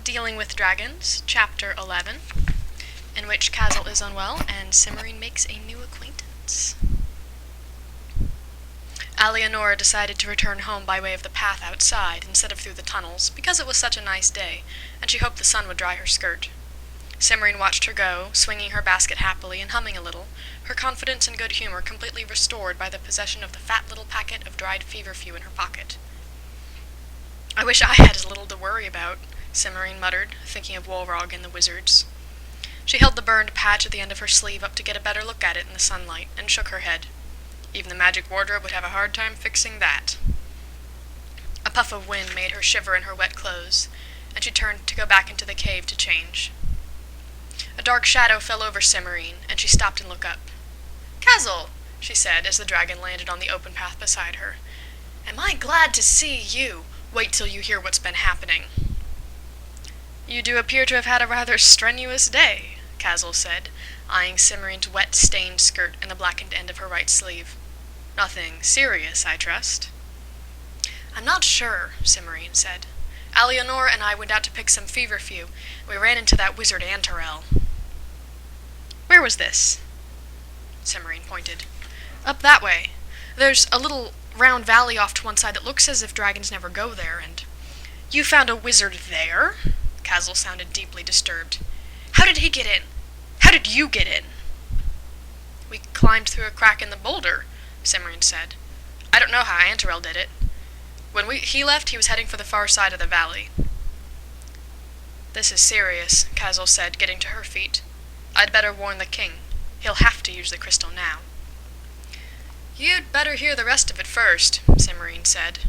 Dealing with Dragons, Chapter 11, in which Kazul is unwell and Cimorene makes a new acquaintance. Alianora decided to return home by way of the path outside instead of through the tunnels because it was such a nice day, and she hoped the sun would dry her skirt. Cimorene watched her go, swinging her basket happily and humming a little, her confidence and good humor completely restored by the possession of the fat little packet of dried feverfew in her pocket. "I wish I had as little to worry about," Cimorene muttered, thinking of Wolrog and the wizards. She held the burned patch at the end of her sleeve up to get a better look at it in the sunlight, and shook her head. Even the magic wardrobe would have a hard time fixing that. A puff of wind made her shiver in her wet clothes, and she turned to go back into the cave to change. A dark shadow fell over Cimorene, and she stopped and looked up. "Kazul," she said as the dragon landed on the open path beside her. "Am I glad to see you? Wait till you hear what's been happening." "You do appear to have had a rather strenuous day," Kazul said, eyeing Cimorene's wet, stained skirt and the blackened end of her right sleeve. "Nothing serious, I trust?" "I'm not sure," Cimorene said. "Alianora and I went out to pick some feverfew. We ran into that wizard Antarel." "Where was this?" Cimorene pointed. "Up that way. There's a little round valley off to one side that looks as if dragons never go there, and—" "You found a wizard there?" Kazul sounded deeply disturbed. "How did he get in? How did you get in?" "We climbed through a crack in the boulder," Cimorene said. "I don't know how Antarel did it. When he left, he was heading for the far side of the valley." "This is serious," Kazul said, getting to her feet. "I'd better warn the king. He'll have to use the crystal now." "You'd better hear the rest of it first," Cimorene said.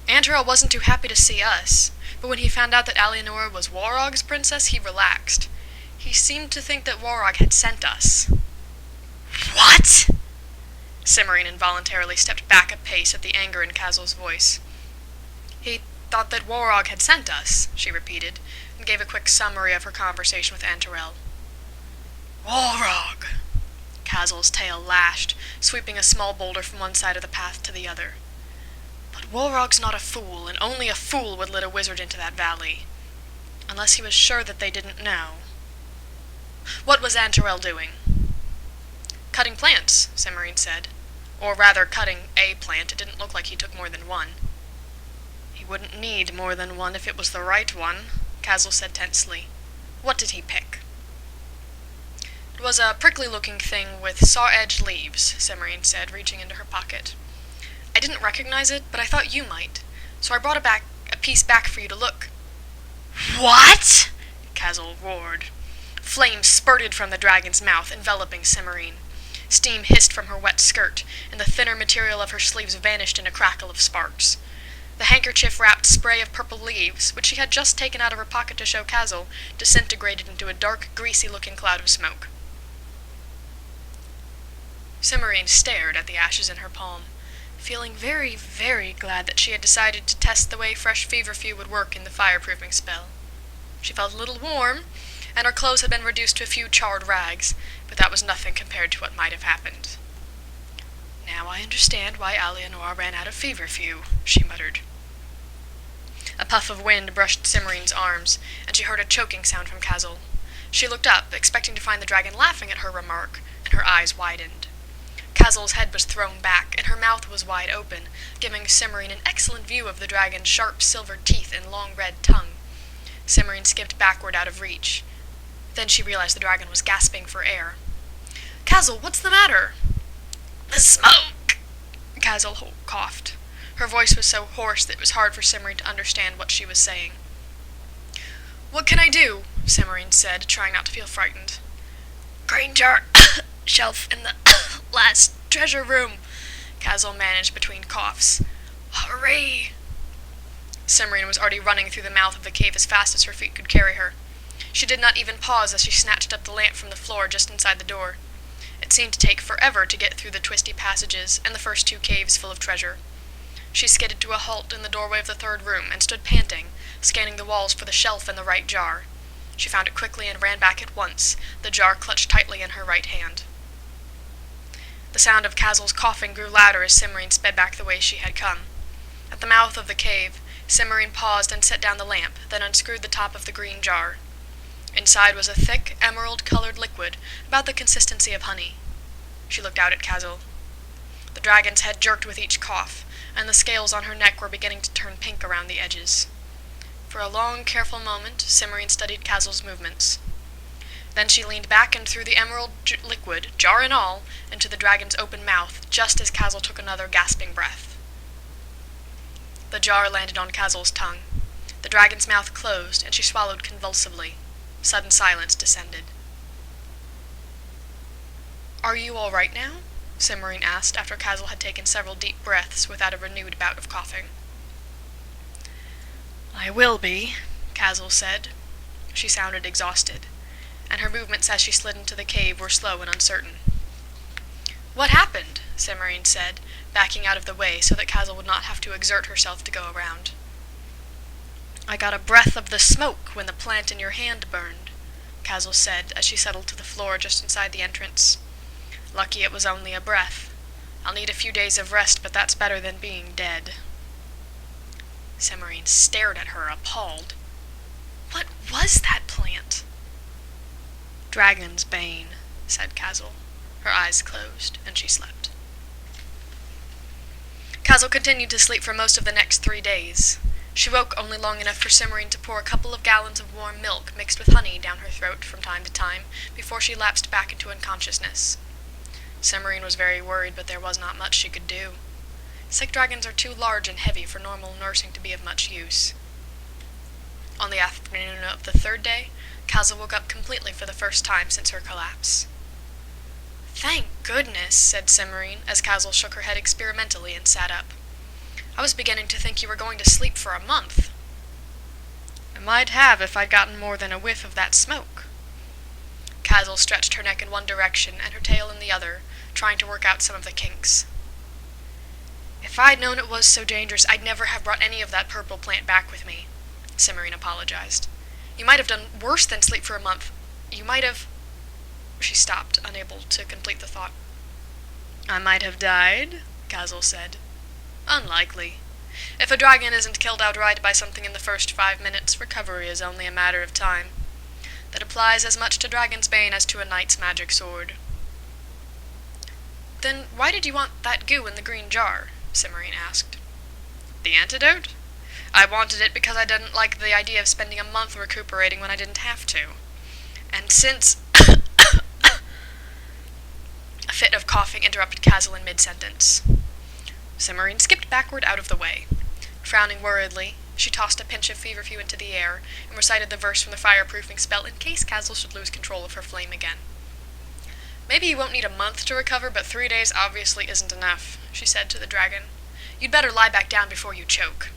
"Antarel wasn't too happy to see us, but when he found out that Alianora was Wolrog's princess, he relaxed. He seemed to think that Wolrog had sent us." "What?" Cimorene involuntarily stepped back a pace at the anger in Kazul's voice. "He thought that Wolrog had sent us," she repeated, and gave a quick summary of her conversation with Antarel. "Wolrog!" Kazul's tail lashed, sweeping a small boulder from one side of the path to the other. "But Wolrog's not a fool, and only a fool would let a wizard into that valley. Unless he was sure that they didn't know." "What was Antarel doing?" "Cutting plants," Cimorene said. "Or rather, cutting a plant. It didn't look like he took more than one." "He wouldn't need more than one if it was the right one," Kazul said tensely. "What did he pick?" "It was a prickly-looking thing with saw-edged leaves," Cimorene said, reaching into her pocket. "I didn't recognize it, but I thought you might, so I brought a piece back for you to look." "What?" Kazul roared. Flames spurted from the dragon's mouth, enveloping Cimorene. Steam hissed from her wet skirt, and the thinner material of her sleeves vanished in a crackle of sparks. The handkerchief-wrapped spray of purple leaves, which she had just taken out of her pocket to show Kazul, disintegrated into a dark, greasy-looking cloud of smoke. Cimorene stared at the ashes in her palm, feeling very, very glad that she had decided to test the way fresh feverfew would work in the fireproofing spell. She felt a little warm, and her clothes had been reduced to a few charred rags, but that was nothing compared to what might have happened. "Now I understand why Alianora ran out of feverfew," she muttered. A puff of wind brushed Cimorene's arms, and she heard a choking sound from Kazul. She looked up, expecting to find the dragon laughing at her remark, and her eyes widened. Kazul's head was thrown back, and her mouth was wide open, giving Cimorene an excellent view of the dragon's sharp silver teeth and long red tongue. Cimorene skipped backward out of reach. Then she realized the dragon was gasping for air. "Kazul, what's the matter?" "The smoke!" Kazul coughed. Her voice was so hoarse that it was hard for Cimorene to understand what she was saying. "What can I do?" Cimorene said, trying not to feel frightened. "Grain jar shelf in the last treasure room," Kazul managed between coughs. "Hurry!" Cimorene was already running through the mouth of the cave as fast as her feet could carry her. She did not even pause as she snatched up the lamp from the floor just inside the door. It seemed to take forever to get through the twisty passages and the first two caves full of treasure. She skidded to a halt in the doorway of the third room and stood panting, scanning the walls for the shelf and the right jar. She found it quickly and ran back at once, the jar clutched tightly in her right hand. The sound of Kazul's coughing grew louder as Cimorene sped back the way she had come. At the mouth of the cave, Cimorene paused and set down the lamp, then unscrewed the top of the green jar. Inside was a thick, emerald-colored liquid, about the consistency of honey. She looked out at Kazul. The dragon's head jerked with each cough, and the scales on her neck were beginning to turn pink around the edges. For a long, careful moment, Cimorene studied Kazul's movements. Then she leaned back and threw the emerald liquid, jar and all, into the dragon's open mouth, just as Kazul took another gasping breath. The jar landed on Kazul's tongue. The dragon's mouth closed, and she swallowed convulsively. Sudden silence descended. "Are you all right now?" Cimorene asked after Kazul had taken several deep breaths without a renewed bout of coughing. "I will be," Kazul said. She sounded exhausted, and her movements as she slid into the cave were slow and uncertain. "What happened?" Cimorene said, backing out of the way so that Kazul would not have to exert herself to go around. "I got a breath of the smoke when the plant in your hand burned," Kazul said as she settled to the floor just inside the entrance. "Lucky it was only a breath. I'll need a few days of rest, but that's better than being dead." Cimorene stared at her, appalled. What was that plant? "Dragon's bane," said Kazul. Her eyes closed, and she slept. Kazul continued to sleep for most of the next 3 days. She woke only long enough for Cimorene to pour a couple of gallons of warm milk mixed with honey down her throat from time to time before she lapsed back into unconsciousness. Cimorene was very worried, but there was not much she could do. Sick dragons are too large and heavy for normal nursing to be of much use. On the afternoon of the 3rd day, Kazul woke up completely for the first time since her collapse. "Thank goodness," said Cimorene, as Kazul shook her head experimentally and sat up. "I was beginning to think you were going to sleep for a month." "I might have if I'd gotten more than a whiff of that smoke." Kazul stretched her neck in one direction and her tail in the other, trying to work out some of the kinks. "If I'd known it was so dangerous, I'd never have brought any of that purple plant back with me," Cimorene apologized. "You might have done worse than sleep for a month. You might have—" She stopped, unable to complete the thought. "I might have died," Kazul said. "Unlikely. If a dragon isn't killed outright by something in the first 5 minutes, recovery is only a matter of time. That applies as much to Dragon's Bane as to a knight's magic sword." "Then why did you want that goo in the green jar?" Cimorene asked. "The antidote? I wanted it because I didn't like the idea of spending a month recuperating when I didn't have to. And since—" A fit of coughing interrupted Kazul in mid-sentence. Cimorene skipped backward out of the way. Frowning worriedly, she tossed a pinch of feverfew into the air and recited the verse from the fireproofing spell in case Kazul should lose control of her flame again. "Maybe you won't need a month to recover, but 3 days obviously isn't enough," she said to the dragon. "You'd better lie back down before you choke."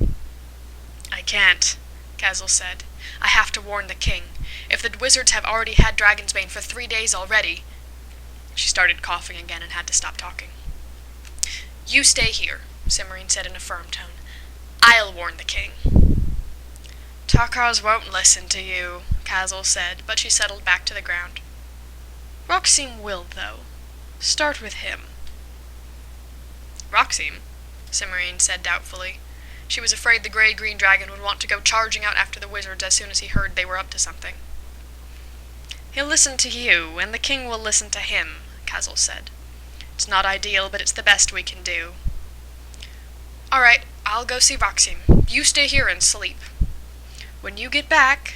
"I can't," Kazul said. "I have to warn the king. If the wizards have already had Dragon's Bane for 3 days already—" She started coughing again and had to stop talking. "You stay here," Cimorene said in a firm tone. "I'll warn the king." "Takars won't listen to you," Kazul said, but she settled back to the ground. "Roxime will, though. Start with him." "Roxime?" Cimorene said doubtfully. She was afraid the gray-green dragon would want to go charging out after the wizards as soon as he heard they were up to something. "He'll listen to you, and the king will listen to him," Kazul said. "It's not ideal, but it's the best we can do." "All right, I'll go see Roxime. You stay here and sleep. When you get back—"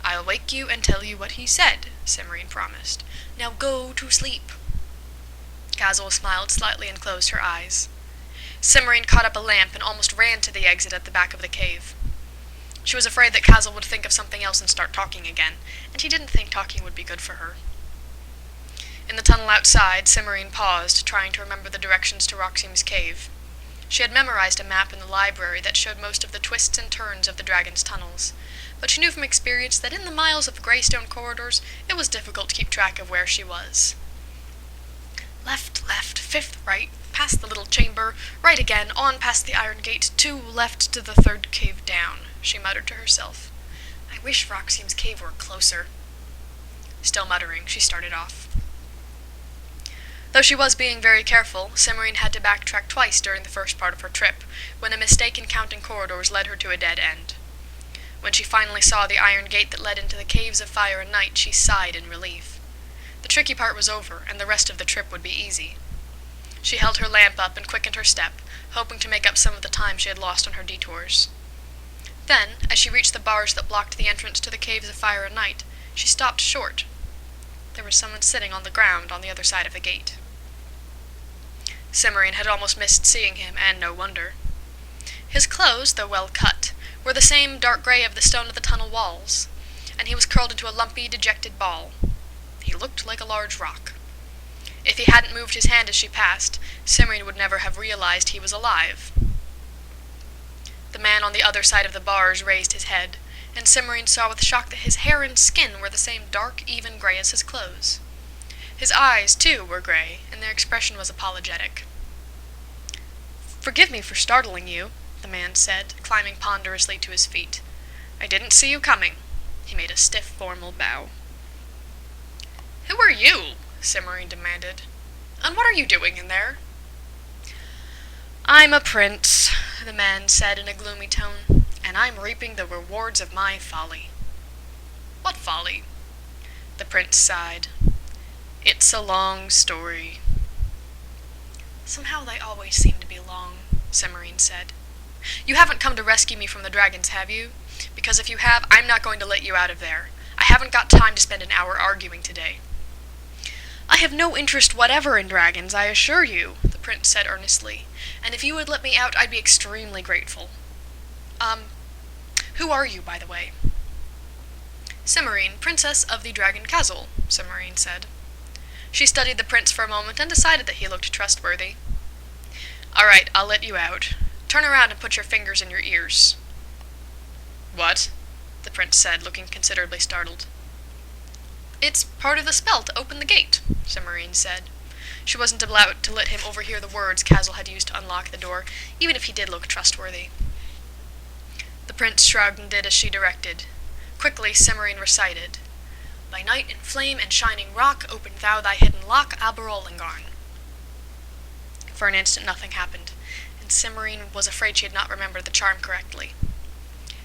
"I'll wake you and tell you what he said," Cimorene promised. "Now go to sleep." Kazul smiled slightly and closed her eyes. Cimorene caught up a lamp and almost ran to the exit at the back of the cave. She was afraid that Kazul would think of something else and start talking again, and she didn't think talking would be good for her. In the tunnel outside, Cimorene paused, trying to remember the directions to Roxime's cave. She had memorized a map in the library that showed most of the twists and turns of the dragon's tunnels, but she knew from experience that in the miles of greystone corridors it was difficult to keep track of where she was. "Left, 5th right, past the little chamber, right again, on past the iron gate, 2 left to the 3rd cave down," she muttered to herself. "I wish Roxime's cave were closer." Still muttering, she started off. Though she was being very careful, Cimorene had to backtrack twice during the first part of her trip, when a mistake in counting corridors led her to a dead end. When she finally saw the iron gate that led into the Caves of Fire and Night, she sighed in relief. The tricky part was over, and the rest of the trip would be easy. She held her lamp up and quickened her step, hoping to make up some of the time she had lost on her detours. Then, as she reached the bars that blocked the entrance to the Caves of Fire and Night, she stopped short. There was someone sitting on the ground on the other side of the gate. Cimorene had almost missed seeing him, and no wonder. His clothes, though well cut, were the same dark gray of the stone of the tunnel walls, and he was curled into a lumpy, dejected ball. He looked like a large rock. If he hadn't moved his hand as she passed, Cimorene would never have realized he was alive. The man on the other side of the bars raised his head, and Cimorene saw with shock that his hair and skin were the same dark, even gray as his clothes. His eyes, too, were gray, and their expression was apologetic. "Forgive me for startling you," the man said, climbing ponderously to his feet. "I didn't see you coming." He made a stiff, formal bow. "Who are you?" Cimorene demanded. "And what are you doing in there?" "I'm a prince," the man said in a gloomy tone, "and I'm reaping the rewards of my folly." "What folly?" The prince sighed. "It's a long story." "Somehow they always seem to be long," Cimorene said. "You haven't come to rescue me from the dragons, have you? Because if you have, I'm not going to let you out of there. I haven't got time to spend an hour arguing today." "I have no interest whatever in dragons, I assure you," the prince said earnestly, "and if you would let me out, I'd be extremely grateful. Who are you, by the way?" "Cimorene, princess of the dragon Kazul," Cimorene said. She studied the prince for a moment and decided that he looked trustworthy. "All right, I'll let you out. Turn around and put your fingers in your ears." "What?" the prince said, looking considerably startled. "It's part of the spell to open the gate," Cimorene said. She wasn't allowed to let him overhear the words Kazul had used to unlock the door, even if he did look trustworthy. The prince shrugged and did as she directed. Quickly, Cimorene recited, "By night in flame and shining rock, open thou thy hidden lock, Alberolingarn." For an instant nothing happened, and Cimorene was afraid she had not remembered the charm correctly.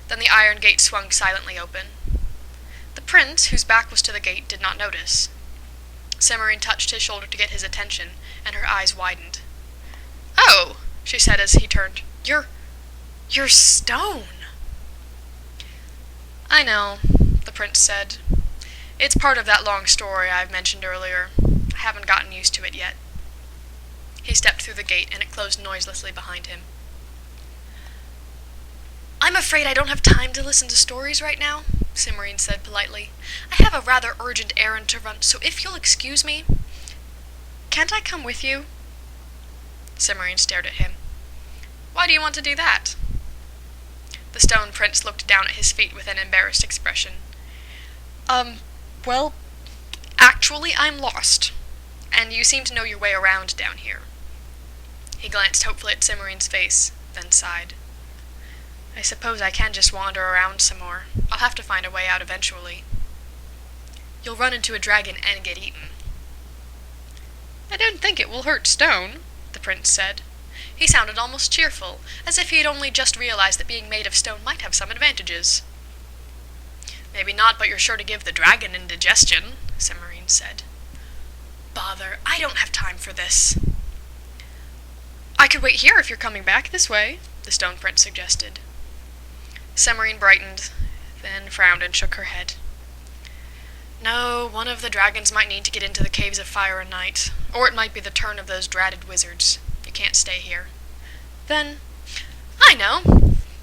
Then the iron gate swung silently open. The prince, whose back was to the gate, did not notice. Cimorene touched his shoulder to get his attention, and her eyes widened. "Oh," she said as he turned, You're stone." "I know," the prince said. "It's part of that long story I've mentioned earlier. I haven't gotten used to it yet." He stepped through the gate, and it closed noiselessly behind him. "I'm afraid I don't have time to listen to stories right now," Cimorene said politely. "I have a rather urgent errand to run, so if you'll excuse me—" "Can't I come with you?" Cimorene stared at him. "Why do you want to do that?" The stone prince looked down at his feet with an embarrassed expression. Well, actually I'm lost, and you seem to know your way around down here." He glanced hopefully at Cimorene's face, then sighed. "I suppose I can just wander around some more. I'll have to find a way out eventually." "You'll run into a dragon and get eaten." "I don't think it will hurt stone," the prince said. He sounded almost cheerful, as if he had only just realized that being made of stone might have some advantages. "Maybe not, but you're sure to give the dragon indigestion," Cimorene said. "Bother, I don't have time for this." "I could wait here if you're coming back this way," the stone prince suggested. Cimorene brightened, then frowned and shook her head. "No, one of the dragons might need to get into the Caves of Fire and Night, or it might be the turn of those dratted wizards. You can't stay here." "Then, I know!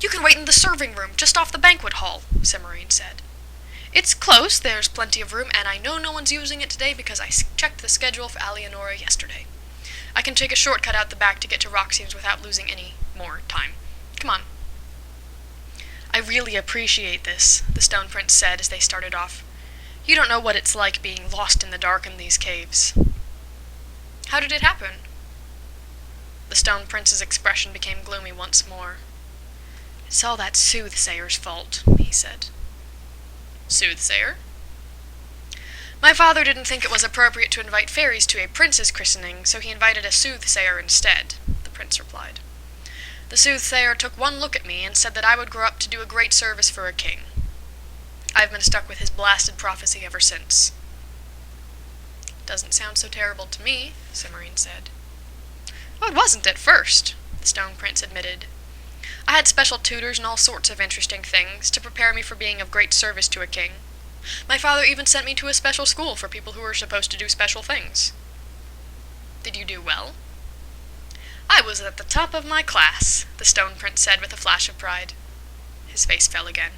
You can wait in the serving room, just off the banquet hall," Cimorene said. "It's close, there's plenty of room, and I know no one's using it today because I checked the schedule for Alienora yesterday. I can take a shortcut out the back to get to Roxy's without losing any more time. Come on." "I really appreciate this," the stone prince said as they started off. "You don't know what it's like being lost in the dark in these caves." "How did it happen?" The stone prince's expression became gloomy once more. "It's all that soothsayer's fault," he said. "Soothsayer?" My father didn't think it was appropriate to invite fairies to a prince's christening, so he invited a soothsayer instead, the prince replied. The soothsayer took one look at me and said that I would grow up to do a great service for a king. I've been stuck with his blasted prophecy ever since. Doesn't sound so terrible to me, Cimorene said. Well, it wasn't at first, the Stone Prince admitted. I had special tutors and all sorts of interesting things to prepare me for being of great service to a king. My father even sent me to a special school for people who were supposed to do special things. Did you do well? I was at the top of my class, the Stone Prince said with a flash of pride. His face fell again.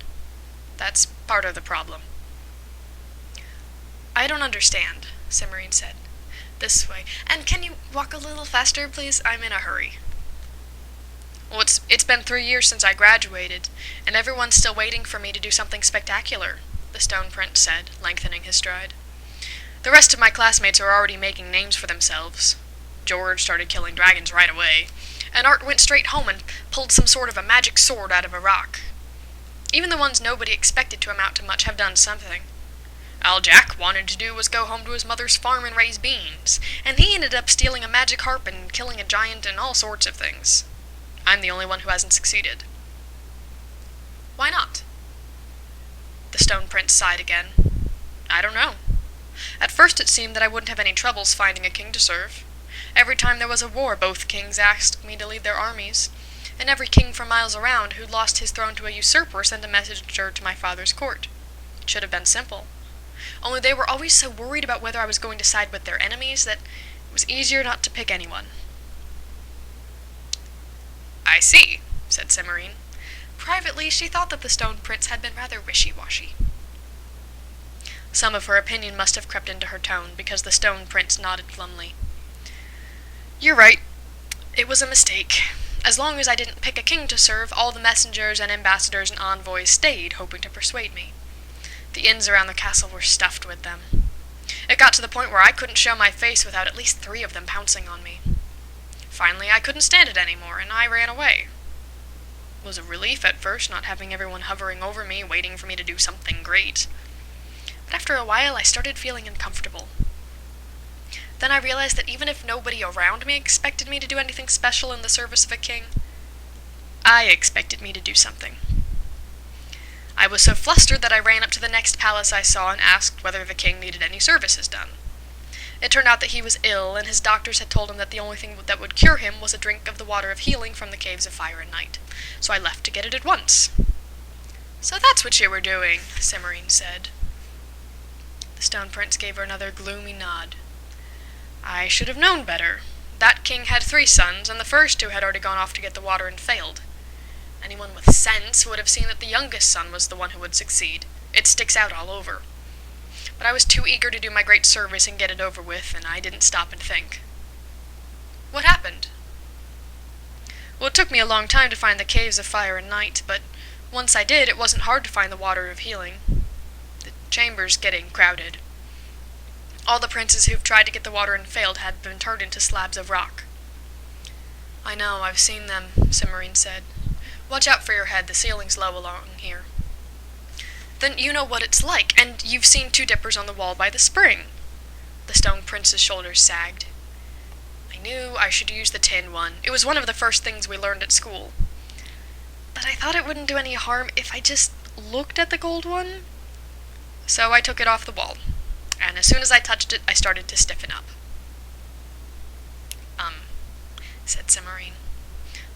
That's part of the problem. I don't understand, Cimorene said. This way. And can you walk a little faster, please? I'm in a hurry. Well, it's been 3 years since I graduated, and everyone's still waiting for me to do something spectacular, the Stone Prince said, lengthening his stride. The rest of my classmates are already making names for themselves. George started killing dragons right away, and Art went straight home and pulled some sort of a magic sword out of a rock. Even the ones nobody expected to amount to much have done something. All Jack wanted to do was go home to his mother's farm and raise beans, and he ended up stealing a magic harp and killing a giant and all sorts of things. I'm the only one who hasn't succeeded. Why not? The Stone Prince sighed again. I don't know. At first it seemed that I wouldn't have any troubles finding a king to serve. Every time there was a war, both kings asked me to lead their armies, and every king for miles around who'd lost his throne to a usurper sent a messenger to my father's court. It should have been simple. Only they were always so worried about whether I was going to side with their enemies that it was easier not to pick anyone. I see, said Cimorene. Privately, she thought that the Stone Prince had been rather wishy-washy. Some of her opinion must have crept into her tone, because the Stone Prince nodded glumly. You're right. It was a mistake. As long as I didn't pick a king to serve, all the messengers and ambassadors and envoys stayed, hoping to persuade me. The inns around the castle were stuffed with them. It got to the point where I couldn't show my face without at least 3 of them pouncing on me. Finally, I couldn't stand it anymore, and I ran away. It was a relief at first, not having everyone hovering over me, waiting for me to do something great. But after a while, I started feeling uncomfortable. Then I realized that even if nobody around me expected me to do anything special in the service of a king, I expected me to do something. I was so flustered that I ran up to the next palace I saw and asked whether the king needed any services done. It turned out that he was ill, and his doctors had told him that the only thing that would cure him was a drink of the water of healing from the caves of fire and night. So I left to get it at once. So that's what you were doing, Cimorene said. The Stone Prince gave her another gloomy nod. I should have known better. That king had 3 sons, and the first 2 had already gone off to get the water and failed. Anyone with sense would have seen that the youngest son was the one who would succeed. It sticks out all over. But I was too eager to do my great service and get it over with, and I didn't stop and think. What happened? Well, it took me a long time to find the caves of fire and night, but once I did, it wasn't hard to find the water of healing. The chamber's getting crowded. All the princes who've tried to get the water and failed had been turned into slabs of rock. I know, I've seen them, Cimorene said. Watch out for your head, the ceiling's low along here. Then you know what it's like, and you've seen 2 dippers on the wall by the spring. The Stone Prince's shoulders sagged. I knew I should use the tin one. It was one of the first things we learned at school. But I thought it wouldn't do any harm if I just looked at the gold one. So I took it off the wall, and as soon as I touched it, I started to stiffen up. Said Cimorene.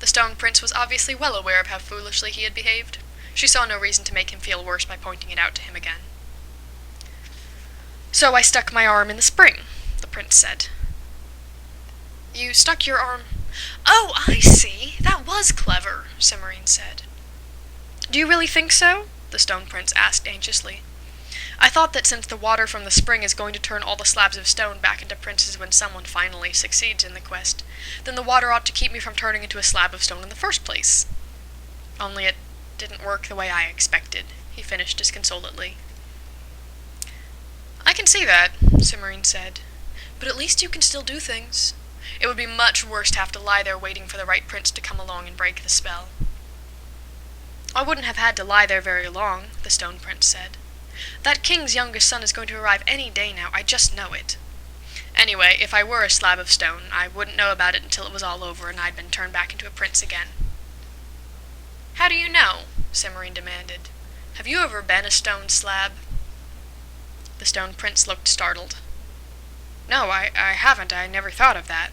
The Stone Prince was obviously well aware of how foolishly he had behaved. She saw no reason to make him feel worse by pointing it out to him again. So I stuck my arm in the spring, the prince said. You stuck your arm... Oh, I see. That was clever, Cimorene said. Do you really think so? The Stone Prince asked anxiously. I thought that since the water from the spring is going to turn all the slabs of stone back into princes when someone finally succeeds in the quest, then the water ought to keep me from turning into a slab of stone in the first place. Only it didn't work the way I expected, he finished disconsolately. I can see that, Cimorene said, but at least you can still do things. It would be much worse to have to lie there waiting for the right prince to come along and break the spell. I wouldn't have had to lie there very long, the Stone Prince said. That king's youngest son is going to arrive any day now, I just know it. Anyway, if I were a slab of stone, I wouldn't know about it until it was all over and I'd been turned back into a prince again." "How do you know?" Cimorene demanded. "Have you ever been a stone slab?" The stone prince looked startled. "No, I haven't. I never thought of that."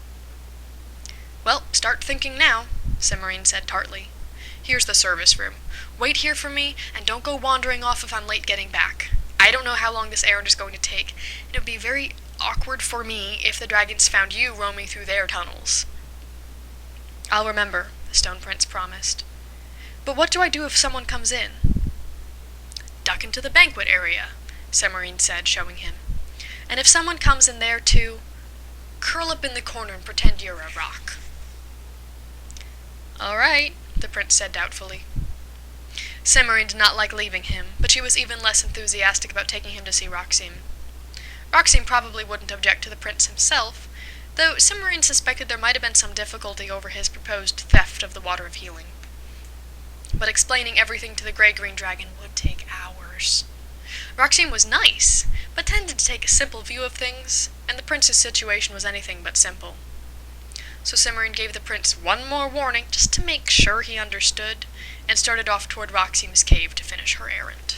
"Well, start thinking now," Cimorene said tartly. "Here's the service room. Wait here for me, and don't go wandering off if I'm late getting back. I don't know how long this errand is going to take, and it would be very awkward for me if the dragons found you roaming through their tunnels." "I'll remember," the stone prince promised. "But what do I do if someone comes in?" "Duck into the banquet area," Cimorene said, showing him. "And if someone comes in there too, curl up in the corner and pretend you're a rock." "All right," the prince said doubtfully. Cimorene did not like leaving him, but she was even less enthusiastic about taking him to see Roxime. Roxime probably wouldn't object to the prince himself, though Cimorene suspected there might have been some difficulty over his proposed theft of the Water of Healing. But explaining everything to the gray-green dragon would take hours. Roxime was nice, but tended to take a simple view of things, and the prince's situation was anything but simple. So Cimorene gave the prince one more warning just to make sure he understood, and started off toward Roxime's cave to finish her errand.